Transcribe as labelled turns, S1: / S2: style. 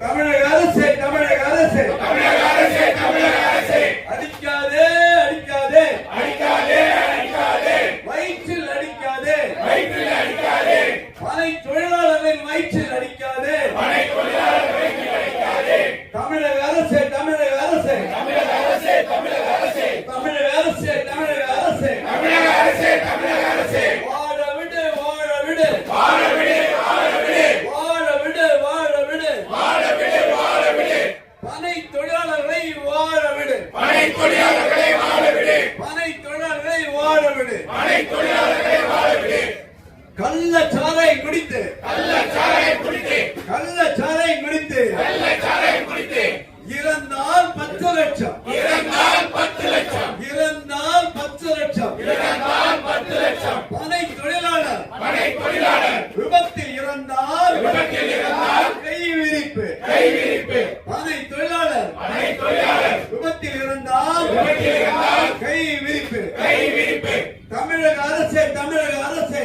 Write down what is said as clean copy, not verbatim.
S1: தமிழக அரசு தமிழக அரசு
S2: தமிழக அரசு தமிழக அரசு
S1: அடிக்காதே அடிக்காதே
S2: அடிக்காதே அடிக்காதே
S1: வயிற்றில் அடிக்காதே
S2: வயிற்றில் அடிக்காதே
S1: பனை தொழிலாளர்களின் வயிற்றில் அடிக்காதே
S2: பனை தொழிலாளர் வயிற்றில் அடிக்காதே
S1: தமிழக அரசு தமிழக அரசு
S2: தமிழக அரசு தமிழக அரசு
S1: தமிழக அரசு தமிழக அரசு
S2: தமிழக அரசு தமிழக அரசு
S1: வாழ விடு வாழ விடு
S2: வாழ விடு வாழ விடு
S1: வாழ விடு வாழ விடு
S2: வாழ விடு வாழ விடு
S1: பனை தொழிலாளர்களை வாழ விடு
S2: பனை தொழிலாளர்களை வாழ விடு
S1: பனை தொழிலாளர்களை வாழ விடு
S2: பனை தொழிலாளர்களை வாழ விடு
S1: கள்ளச்சாரை குடித்து
S2: கள்ளச்சாராயம் குடித்து
S1: கள்ளச்சாரை குடித்து
S2: கள்ளச்சாராயம் குடித்து
S1: இறந்தால் 10 லட்சம்
S2: இறந்தால் 10 லட்சம்
S1: இறந்தால் 10 லட்சம்
S2: இறந்தால் 10 லட்சம்
S1: பனை தொழிலாளர்
S2: பனை தொழிலாளர்
S1: விபத்தில் இறந்தால்
S2: விபத்தில் இறந்தால்
S1: கை விரிப்பு
S2: கை விரிப்பு
S1: பனை தொழிலாளர்
S2: பனை தொழிலாளர்
S1: விபத்தில் இறந்தால்
S2: விபத்தில் இறந்தால்
S1: கை விரிப்பு
S2: கை விரிப்பு
S1: தமிழக அரசு தமிழக அரசு